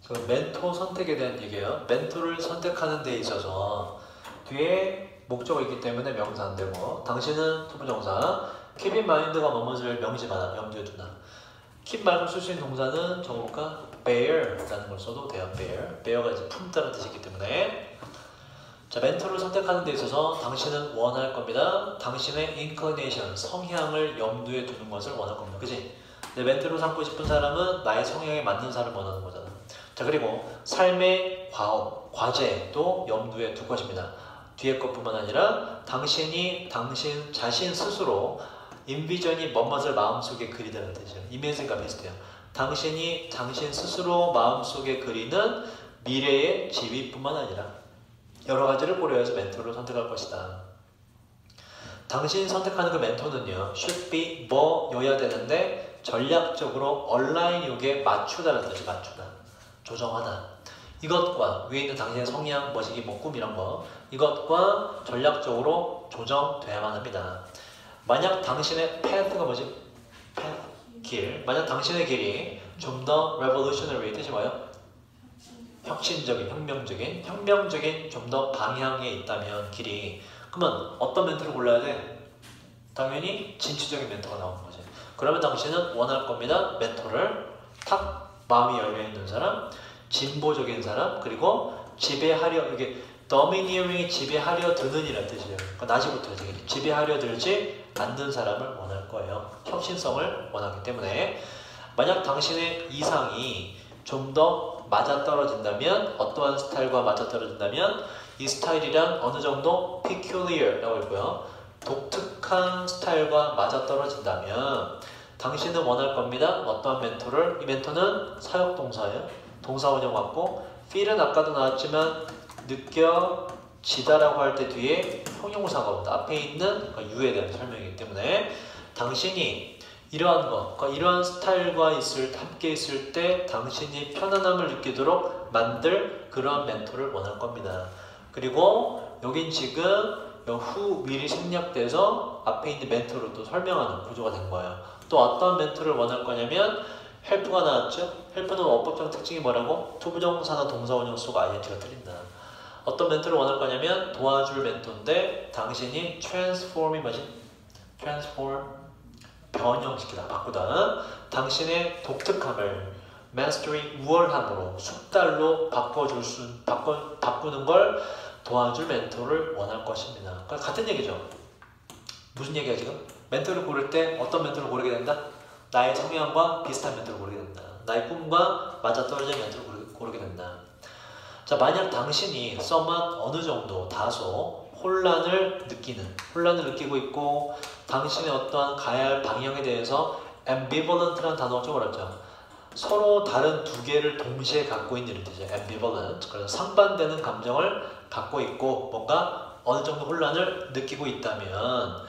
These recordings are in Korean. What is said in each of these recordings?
그 멘토 선택에 대한 얘기예요. 멘토를 선택하는 데 있어서 뒤에 목적어 있기 때문에 명사 안 되고, 당신은 투부정사, keep in mind가 뭐뭐를 명시 마라, 염두에 두나. keep 말고 쓸 수 있는 동사는 적어볼까? bear라는 걸 써도 돼요. bear가 이제 품다는 뜻이기 때문에. 자, 멘토를 선택하는 데 있어서 당신은 원할 겁니다. 당신의 inclination, 성향을 염두에 두는 것을 원할 겁니다. 그치? 내 멘토를 삼고 싶은 사람은 나의 성향에 맞는 사람을 원하는 거잖아. 자, 그리고 삶의 과업, 과제도 염두에 둘 것입니다. 뒤에 것뿐만 아니라 당신 자신 스스로 인비전이 뭐뭇을 마음속에 그리다는 뜻이에요. 이미지가 비슷해요. 당신이 당신 스스로 마음속에 그리는 미래의 지위뿐만 아니라 여러 가지를 고려해서 멘토를 선택할 것이다. 당신이 선택하는 그 멘토는요, should be 뭐여야 되는데 전략적으로 align 요게 맞추다라는 뜻이 맞추다, 조정하다. 이것과 위에 있는 당신의 성향, 멋이기, 뭐 꿈 이런 거, 이것과 전략적으로 조정돼야만 합니다. 만약 당신의 path가 뭐지? path, 길. 만약 당신의 길이 좀 더 revolutionary 뜻이 뭐예요? 혁신적인, 혁명적인 좀 더 방향에 있다면 길이, 그러면 어떤 멘토를 골라야 돼? 당연히 진취적인 멘토가 나오는 거지. 그러면 당신은 원할 겁니다. 멘토를 탁 마음이 열려있는 사람, 진보적인 사람, 그리고 지배하려, 이게 domineering이 지배하려 드는 이라는 뜻이에요. 그러니까 나시부터 지배하려 들지 않는 사람을 원할 거예요. 혁신성을 원하기 때문에. 만약 당신의 이상이 좀 더 맞아떨어진다면, 어떠한 스타일과 맞아떨어진다면 이 스타일이랑 어느 정도 peculiar라고 있고요, 독특한 스타일과 맞아떨어진다면 당신은 원할 겁니다. 어떠한 멘토를? 이 멘토는 사역동사예요. 동사원형 맞고, feel은 아까도 나왔지만 느껴지다라고 할 때 뒤에 형용사가 온다. 앞에 있는 유에 대한 설명이기 때문에 당신이 이러한 것, 그러니까 이러한 스타일과 함께 있을 때 당신이 편안함을 느끼도록 만들 그런 멘토를 원할 겁니다. 그리고 여긴 지금 who will이 생략돼서 앞에 있는 멘토를 또 설명하는 구조가 된 거예요. 또 어떤 멘토를 원할 거냐면 help가 나왔죠? help는 어법적 특징이 뭐라고? 투부정사나 동사원형 속 ing가 틀린다. 어떤 멘토를 원할 거냐면 도와줄 멘토인데 당신이 transform이 뭐지? transform 변형시키다, 바꾸다. 당신의 독특함을 mastery, 우월함으로, 숙달로 바꾸는 걸 도와줄 멘토를 원할 것입니다. 그러니까 같은 얘기죠. 무슨 얘기야 지금? 멘토를 고를 때 어떤 멘토를 고르게 된다? 나의 성향과 비슷한 멘토를 고르게 된다. 나의 꿈과 맞아떨어지는 멘토를 고르게 된다. 자, 만약 당신이 somewhat 어느 정도 다소 혼란을 느끼고 있고, 당신의 어떠한 가야 할 방향에 대해서 ambivalent라는 단어가 좀 어렵죠. 서로 다른 두 개를 동시에 갖고 있는 뜻이에요. ambivalent. 그래서 상반되는 감정을 갖고 있고 뭔가 어느 정도 혼란을 느끼고 있다면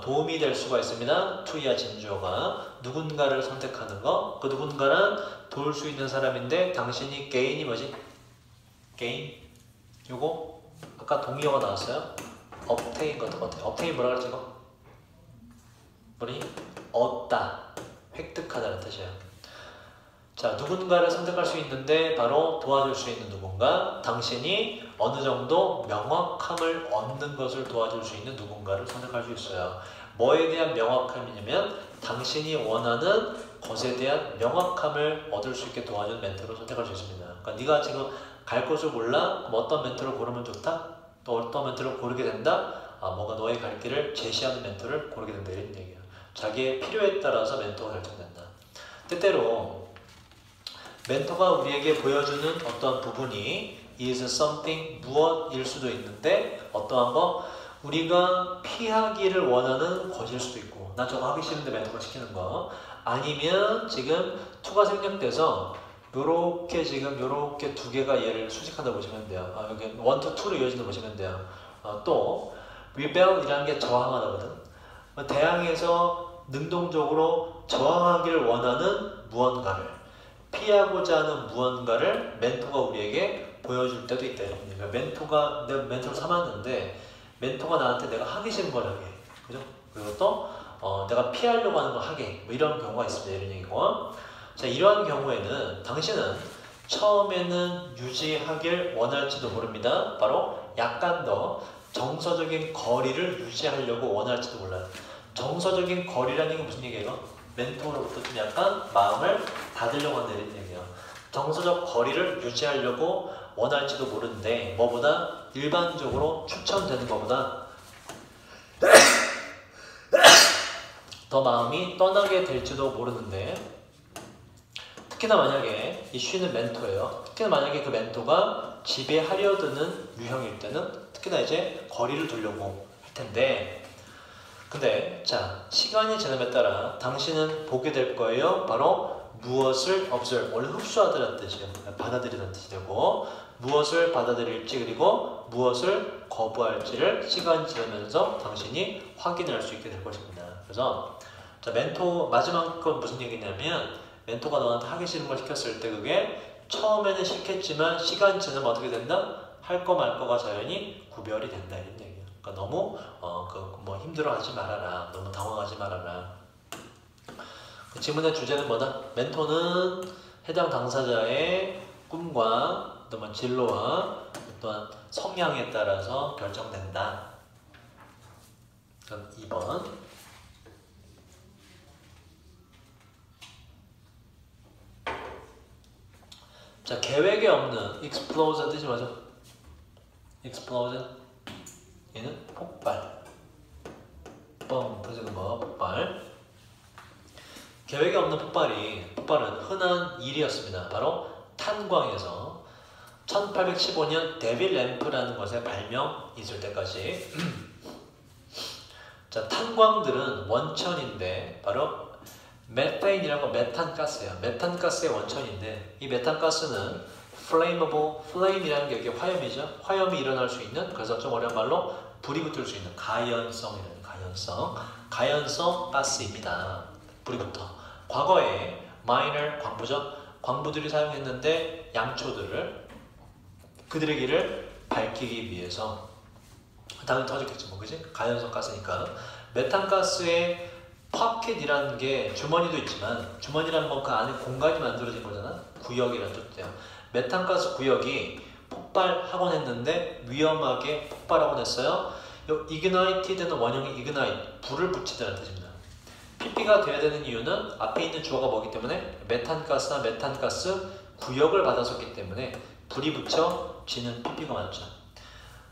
도움이 될 수가 있습니다. 투이야 진주어가 누군가를 선택하는 거. 그 누군가는 도울 수 있는 사람인데 당신이 gain이 뭐지? gain? 요거 아까 동의어가 나왔어요. obtain 같은 것 같아요. obtain 뭐라 그랬지 이거? 뭐니? 얻다, 획득하다는 뜻이에요. 자, 누군가를 선택할 수 있는데 바로 도와줄 수 있는 누군가, 당신이 어느 정도 명확함을 얻는 것을 도와줄 수 있는 누군가를 선택할 수 있어요. 뭐에 대한 명확함이냐면 당신이 원하는 것에 대한 명확함을 얻을 수 있게 도와주는 멘토를 선택할 수 있습니다. 그러니까 네가 지금 갈 곳을 몰라? 그럼 어떤 멘토를 고르면 좋다? 또 어떤 멘토를 고르게 된다? 뭔가 너의 갈 길을 제시하는 멘토를 고르게 된다, 이런 얘기예요. 자기의 필요에 따라서 멘토가 결정된다. 때때로 멘토가 우리에게 보여주는 어떤 부분이 is something, 무엇일 수도 있는데 어떠한 거? 우리가 피하기를 원하는 것일 수도 있고, 나 저거 하기 싫은데 멘토가 시키는 거. 아니면 지금 to가 생략돼서 요렇게 두 개가 얘를 수식한다 보시면 돼요. 여기 1 to 2로 이어진다 보시면 돼요. 또 rebel이라는 게 저항하다거든. 대항해서 능동적으로 저항하기를 원하는 무언가를, 피하고자 하는 무언가를 멘토가 우리에게 보여줄 때도 있다. 그러니까 내가 멘토를 삼았는데 멘토가 나한테 내가 하기 싫은 걸 하게, 그죠? 그리고 또 내가 피하려고 하는 걸 하게, 뭐 이런 경우가 있습니다. 이런 얘기고. 자, 이러한 경우에는 당신은 처음에는 유지하길 원할지도 모릅니다. 바로 약간 더 정서적인 거리를 유지하려고 원할지도 몰라요. 정서적인 거리라는 게 무슨 얘기예요? 멘토로부터 좀 약간 마음을 닫으려고 한다는 얘기예요. 정서적 거리를 유지하려고 원할지도 모르는데 뭐보다 일반적으로 추천되는 것보다 더 마음이 떠나게 될지도 모르는데 특히나 만약에 이 쉬는 멘토예요. 특히나 만약에 그 멘토가 지배하려 드는 유형일 때는 특히나 이제 거리를 두려고 할 텐데 근데 자 시간이 지남에 따라 당신은 보게 될 거예요. 바로 무엇을 observe, 원래 흡수하다는 뜻이에요. 받아들이는 뜻이 되고 무엇을 받아들일지 그리고 무엇을 거부할지를 시간이 지나면서 당신이 확인할 수 있게 될 것입니다. 그래서 자 멘토 마지막 건 무슨 얘기냐면 멘토가 너한테 하기 싫은 걸 시켰을 때 그게 처음에는 싫겠지만 시간이 지나면 어떻게 된다? 할 거 말 거가 자연히 구별이 된다 이런 얘기예요. 그러니까 너무 뭐 힘들어하지 말아라. 너무 당황하지 말아라. 그 질문의 주제는 뭐다? 멘토는 해당 당사자의 꿈과 또한 진로와 또한 성향에 따라서 결정된다. 그럼 2번. 자, 계획에 없는 explosion 뜻이 뭐죠? explosion 얘는 폭발. 뻥 터지는 거 폭발. 계획에 없는 폭발은 흔한 일이었습니다. 바로 탄광에서 1815년 데빌 램프라는 것의 발명 있을 때까지 자 탄광들은 원천인데 바로 메테인이라고 메탄가스예요. 메탄가스의 원천인데 이 메탄가스는 flammable, flame이라는 게 이게 화염이죠. 화염이 일어날 수 있는 그래서 좀 어려운 말로 불이 붙을 수 있는 가연성이라는 가연성 가스입니다. 불이 붙어. 과거에 마이너 광부죠. 광부들이 사용했는데 양초들을 그들의 길을 밝히기 위해서 당연히 터졌겠지 뭐 그지? 가연성 가스니까 메탄가스의 파켓이라는 게 주머니도 있지만 주머니라는 건 그 안에 공간이 만들어진 거잖아. 구역이라는 뜻이에요. 메탄가스 구역이 폭발하곤 했는데 위험하게 폭발하곤 했어요. ignited는 원형이 ignite, 불을 붙이다는 뜻입니다. pp가 돼야 되는 이유는 앞에 있는 주어가 뭐기 때문에 메탄가스나 메탄가스 구역을 받았었기 때문에 불이 붙여지는 pp가 맞죠.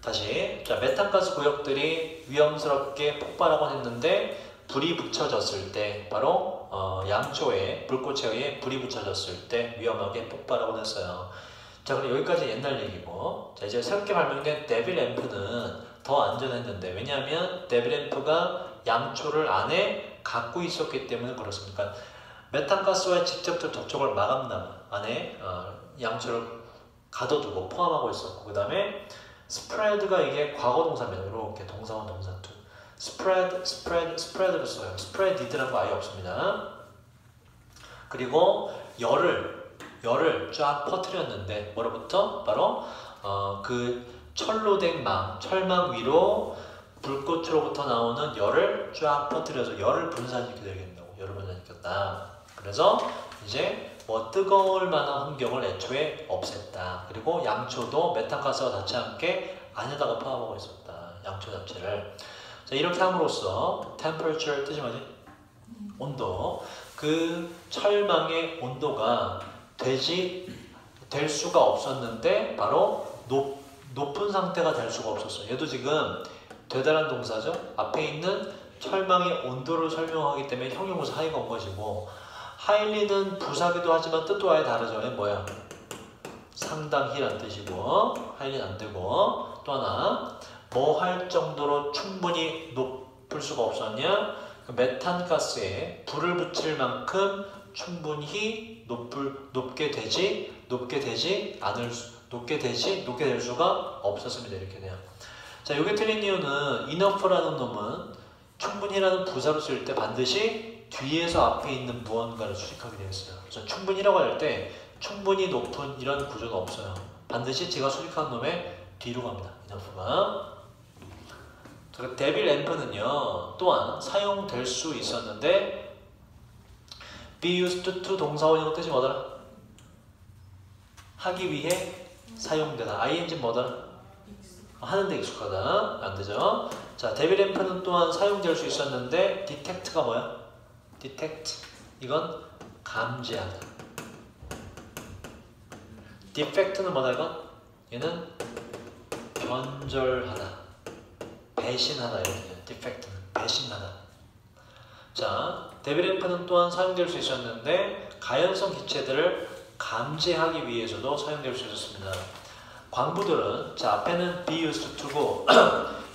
다시 자 메탄가스 구역들이 위험스럽게 폭발하곤 했는데 불이 붙여졌을 때 바로 양초에 불꽃에 의해 불이 붙여졌을 때 위험하게 폭발하곤 했어요. 자 그럼 여기까지 옛날 얘기고 자 이제 새롭게 발명된 데빌 램프는 더 안전했는데 왜냐하면 데빌 램프가 양초를 안에 갖고 있었기 때문에 그렇습니까? 메탄가스와의 직접적 접촉을 마감남 안에 양초를 가둬두고 포함하고 있었고 그 다음에 스프레드가 이게 과거 동사입니다. 이렇게 동사원 동사 투 스프레드를 써요. 스프레디드라는 거 아예 없습니다. 그리고 열을 쫙 퍼뜨렸는데 뭐로부터? 바로 그 철로 된 철망 위로 불꽃으로부터 나오는 열을 쫙 퍼뜨려서 열을 분산시켜야 되겠다고. 열을 분산시켰다. 그래서 이제 뭐 뜨거울 만한 환경을 애초에 없앴다. 그리고 양초도 메탄가스와 닿지 않게 안에다가 포함하고 있었다. 양초 자체를. 자, 이렇게 함으로써 temperature 뜻이 뭐지? 온도. 그 철망의 온도가 될 수가 없었는데 바로 높은 상태가 될 수가 없었어요. 얘도 지금 되다란 동사죠. 앞에 있는 철망의 온도를 설명하기 때문에 형용사 하이가 온 것이고 하일리는 부사기도 하지만 뜻도 아예 다르죠. 얘 뭐야? 상당히란 뜻이고 하일리는 안 되고 또 하나 뭐 할 정도로 충분히 높을 수가 없었냐? 그 메탄가스에 불을 붙일 만큼 충분히 높게 될 수가 없었습니다. 이렇게 돼요. 자, 이게 틀린 이유는 enough라는 놈은 충분히라는 부사로 쓸 때 반드시 뒤에서 앞에 있는 무언가를 수식하게 되어 있어요. 그래서 충분히라고 할 때 충분히 높은 이런 구조는 없어요. 반드시 제가 수식한 놈의 뒤로 갑니다. enough가. 데빌 램프는요 또한 사용될 수 있었는데 be used to 동사원형 뜻이 뭐더라? 하기 위해 사용되다. ing 뭐다? 하는데 익숙하다. 안 되죠. 자, 데빌앰프는 또한 사용될 수 있었는데 detect가 뭐야? detect. 이건 감지하다. defect는 뭐다 이건? 얘는 변절하다. 배신하다 이렇게 돼요. defect는 배신하다. 자, 데빌앰프는 또한 사용될 수 있었는데 가연성 기체들을 감지하기 위해서도 사용될 수 있었습니다. 광부들은 자 앞에는 be used to고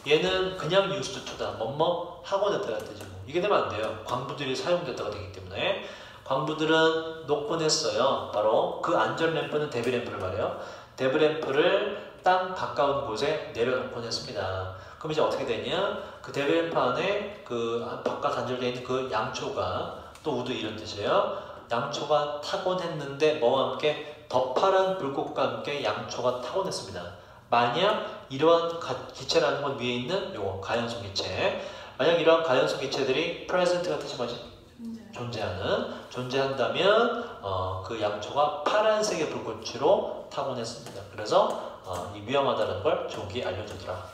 얘는 그냥 used to다. 뭐뭐 하고 됐다가 뜻이고 이게 되면 안 돼요. 광부들이 사용됐다가 되기 때문에 광부들은 놓곤 했어요. 바로 그 안전램프는 데빌앰프를 말해요. 데빌앰프를 땅 가까운 곳에 내려놓곤 했습니다. 그럼 이제 어떻게 되냐? 그 데빌앰프 안에 그 바깥 단절되어 있는 그 양초가 또 우드 이런 뜻이에요. 양초가 타곤 했는데 뭐와 함께? 더 파란 불꽃과 함께 양초가 타곤 했습니다. 만약 이러한 기체라는 건 위에 있는 요거 가연성 기체, 만약 이러한 가연성 기체들이 present가 뜻이 뭐지? 존재한다면 그 양초가 파란색의 불꽃으로 타곤 했습니다. 그래서 이 위험하다는 걸 조기 알려주더라.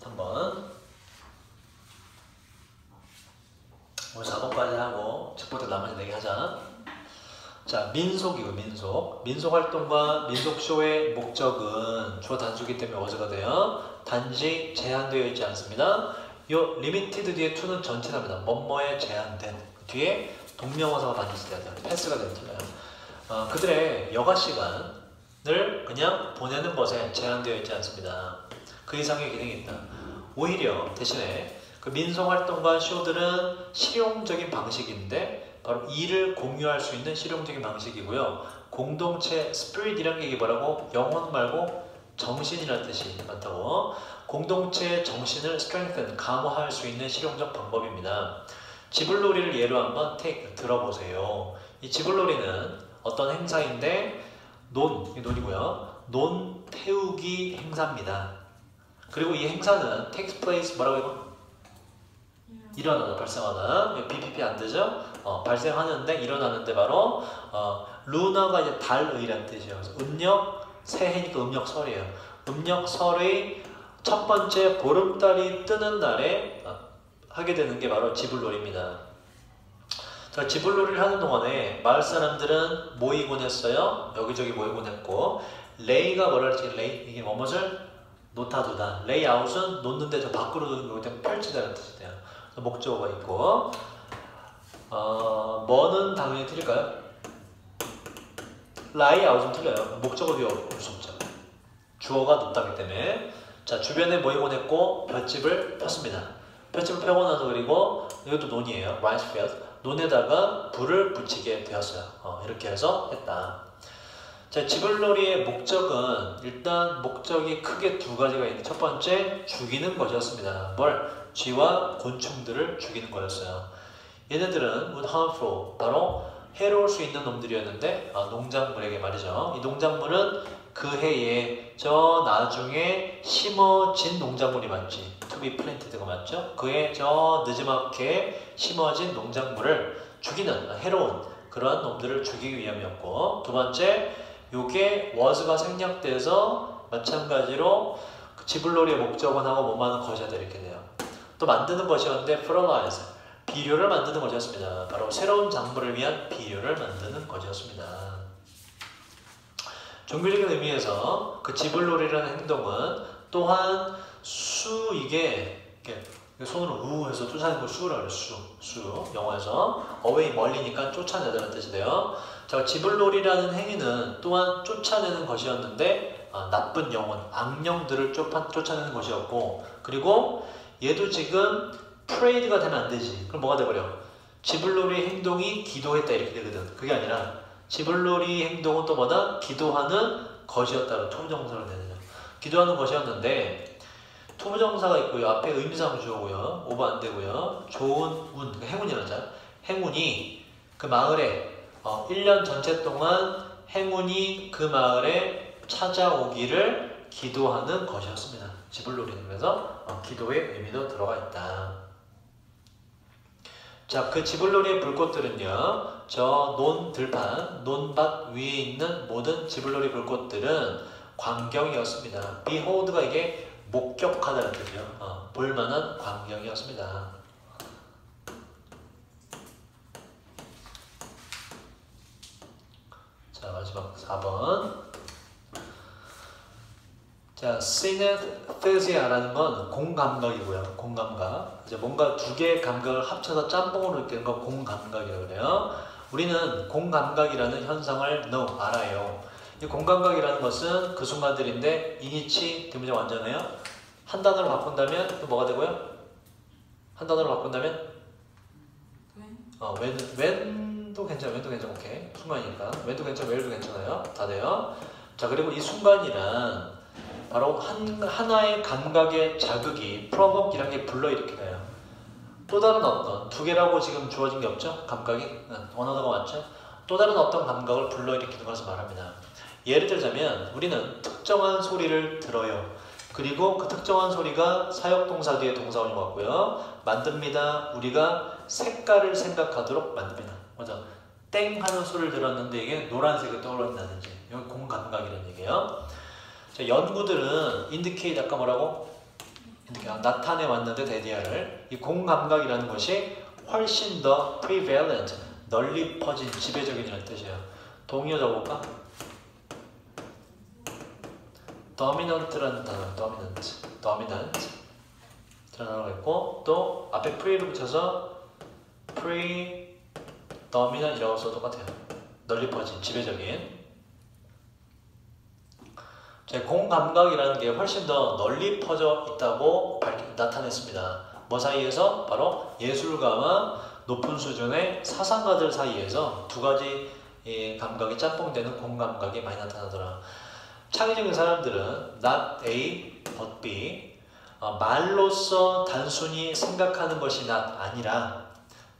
한번 오늘 4번까지 하고 직보대 나머지 4개 하자. 자, 민속이고 민속활동과 민속쇼의 목적은 주어 단수기 때문에 어제가 돼요. 단지 제한되어 있지 않습니다. 요 limited 뒤에 to는 전체답니다. 뭐뭐에 제한된 뒤에 동명어사가 반드시 돼야 돼요. 패스가 되면 틀려요. 그들의 여가 시간을 그냥 보내는 것에 제한되어 있지 않습니다. 그 이상의 기능이 있다. 오히려 대신에 그 민속활동과 쇼들은 실용적인 방식인데 바로 일을 공유할 수 있는 실용적인 방식이고요. 공동체 스피릿이라는 게 이게 뭐라고? 영혼 말고 정신이라는 뜻이 많다고. 공동체의 정신을 strengthen, 강화할 수 있는 실용적 방법입니다. 지불놀이를 예로 한번 들어보세요. 이 지불놀이는 어떤 행사인데 논이고요. 논 태우기 행사입니다. 그리고 이 행사는 takes place 뭐라고 해요? 일어나다, 발생하다. BPP 안 되죠? 발생하는데 일어나는데 바로 루나가 이제 달의란 뜻이에요. 그래서 음력 새해니까 음력설이에요. 음력설의 첫 번째 보름달이 뜨는 날에 하게 되는 게 바로 지불놀이입니다. 자, 지불놀이를 하는 동안에 마을 사람들은 모이곤 했어요. 여기저기 모이곤 했고 레이가 뭐라 그랬지? 레이 이게 뭐뭇을 놓다두다. 레이아웃은 놓는데 저 밖으로 두는 거기 때문에 펼치다는 뜻이 돼요. 목적어가 있고 뭐는 당연히 틀릴까요? 라이아웃은 틀려요. 목적어 뒤에 올 수 없죠. 주어가 높다기 때문에. 자, 주변에 모이곤 했고 볏짚을 폈습니다. 볏짚을 펴고 나서 그리고 이것도 논이에요. rice field. 논에다가 불을 붙이게 되었어요. 이렇게 해서 했다. 자, 지불놀이의 목적은 일단 목적이 크게 두 가지가 있는데 첫 번째 죽이는 것이었습니다. 뭘? 쥐와 곤충들을 죽이는 거였어요. 얘네들은 would harmful, 바로 해로울 수 있는 놈들이었는데 농작물에게 말이죠. 이 농작물은 그 해에 저 나중에 심어진 농작물이 맞지. to be planted가 맞죠. 그해 저 느지막게 심어진 농작물을 죽이는 해로운 그런 놈들을 죽이기 위함이었고 두 번째 요게 was가 생략돼서 마찬가지로 지불놀이의 목적은 하고 뭐만은 것이다 이렇게 돼요. 또 만드는 것이었는데 fertilize, 비료를 만드는 것이었습니다. 바로 새로운 작물을 위한 비료를 만드는 것이었습니다. 종교적인 의미에서 그 지불놀이라는 행동은 또한 이게 손으로 우 해서 쫓아내는 걸 수라고 해요. 수 영어에서 away 멀리니까 쫓아내다는 뜻이 돼요. 자, 지불놀이라는 행위는 또한 쫓아내는 것이었는데 나쁜 영혼, 악령들을 쫓아내는 것이었고 그리고 얘도 지금 프레이드가 되면 안 되지. 그럼 뭐가 돼버려? 지불놀이 행동이 기도했다 이렇게 되거든. 그게 아니라 지불놀이 행동은 또 뭐다? 기도하는 것이었다고 투부정사를 내죠. 기도하는 것이었는데 투부정사가 있고요. 앞에 의미상 주어고요. 오버 안 되고요. 좋은 운, 그러니까 행운이라자. 행운이 그 마을에 1년 전체 동안 행운이 그 마을에 찾아오기를 기도하는 것이었습니다. 지불놀이는 그래서 기도의 의미도 들어가 있다. 자, 그 지불놀이의 불꽃들은요, 저 논들판, 논밭 위에 있는 모든 지불놀이 불꽃들은 광경이었습니다. behold가 이게 목격하다는 뜻이요. 볼만한 광경이었습니다. 자, 마지막 4번. 자, synesthesia라는 건 공감각이고요. 공감각. 이제 뭔가 두 개의 감각을 합쳐서 짬뽕으로 느끼는 건 공감각이라고 그래요. 우리는 공감각이라는 현상을 알아요. 이 공감각이라는 것은 그 순간들인데 이니치 대문장 완전해요. 한 단어로 바꾼다면 또 뭐가 되고요? 한 단어로 바꾼다면 when도 괜찮아. 오케이. 순간이니까 when도 괜찮아. where도 괜찮아요. 다 돼요. 자, 그리고 이 순간이란 바로 하나의 감각의 자극이 provoke이라는 게 불러일으키나요. 또 다른 어떤 두 개라고 지금 주어진 게 없죠? 감각이 언어가 맞죠? 또 다른 어떤 감각을 불러일으키는 것을 말합니다. 예를 들자면 우리는 특정한 소리를 들어요. 그리고 그 특정한 소리가 사역동사 뒤에 동사원이 왔고요. 만듭니다. 우리가 색깔을 생각하도록 만듭니다. 맞아. 땡 하는 소리를 들었는데 이게 노란색이 떠오른다든지 이건 공감각이라는 얘기예요. 자, 연구들은 indicate 아까 뭐라고? 나타내 왔는데 데디아를 이 공감각이라는 것이 훨씬 더 prevalent, 널리 퍼진 지배적인이라는 뜻이에요. 동의어 적어볼까? dominant라는 단어, dominant 라는 단어가 있고 또 앞에 pre를 붙여서 predominant이라고 써도 똑같아요. 널리 퍼진, 지배적인. 공감각이라는 게 훨씬 더 널리 퍼져 있다고 나타냈습니다. 뭐 사이에서? 바로 예술가와 높은 수준의 사상가들 사이에서 두 가지 감각이 짬뽕되는 공감각이 많이 나타나더라. 창의적인 사람들은 not A, but B 말로써 단순히 생각하는 것이 not 아니라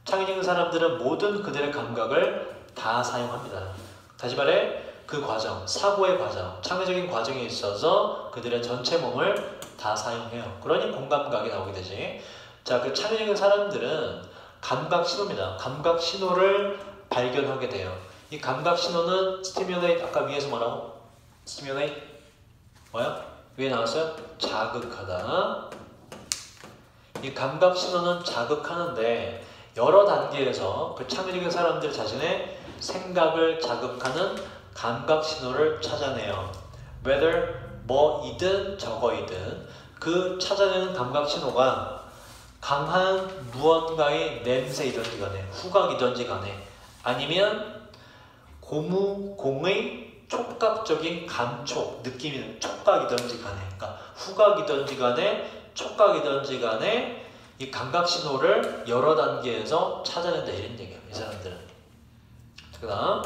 창의적인 사람들은 모든 그들의 감각을 다 사용합니다. 다시 말해 그 과정, 사고의 과정, 창의적인 과정에 있어서 그들의 전체 몸을 다 사용해요. 그러니 공감각이 나오게 되지. 자, 그 창의적인 사람들은 감각 신호입니다. 감각 신호를 발견하게 돼요. 이 감각 신호는 stimulate, 아까 위에서 뭐라고? stimulate? 뭐야? 위에 나왔어요? 자극하다. 이 감각 신호는 자극하는데 여러 단계에서 그 창의적인 사람들 자신의 생각을 자극하는 감각 신호를 찾아내요. whether 뭐이든 저거이든 그 찾아내는 감각 신호가 강한 무언가의 냄새이든지 간에 후각이든지 간에 아니면 고무공의 촉각적인 감촉, 느낌이 촉각이든지 간에 그러니까 후각이든지 간에 촉각이든지 간에 이 감각 신호를 여러 단계에서 찾아낸다 이런 얘기예요. 이 사람들은. 그 다음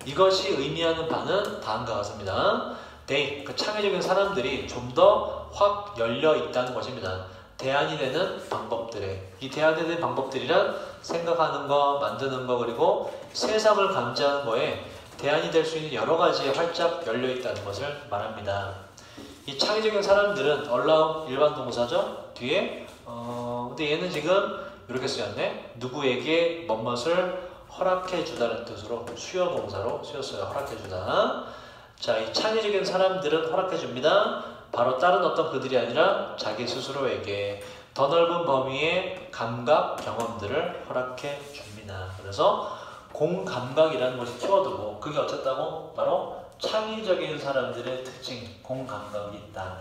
이것이 의미하는 바는 다음과 같습니다. 그 창의적인 사람들이 좀 더 확 열려 있다는 것입니다. 대안이 되는 방법들에 이 대안이 되는 방법들이란 생각하는 거, 만드는 거 그리고 세상을 감지하는 거에 대안이 될 수 있는 여러 가지에 활짝 열려 있다는 것을 말합니다. 이 창의적인 사람들은 allow 일반 동사죠. 뒤에 근데 얘는 지금 이렇게 쓰였네. 누구에게 뭐뭇을 허락해 주다는 뜻으로 수요 동사로 쓰였어요. 허락해 주다. 자, 이 창의적인 사람들은 허락해 줍니다. 바로 다른 어떤 그들이 아니라 자기 스스로에게 더 넓은 범위의 감각 경험들을 허락해 줍니다. 그래서 공감각이라는 것이 키워드고 그게 어쨌다고? 바로 창의적인 사람들의 특징, 공감각이 있다.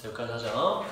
여기까지 하죠.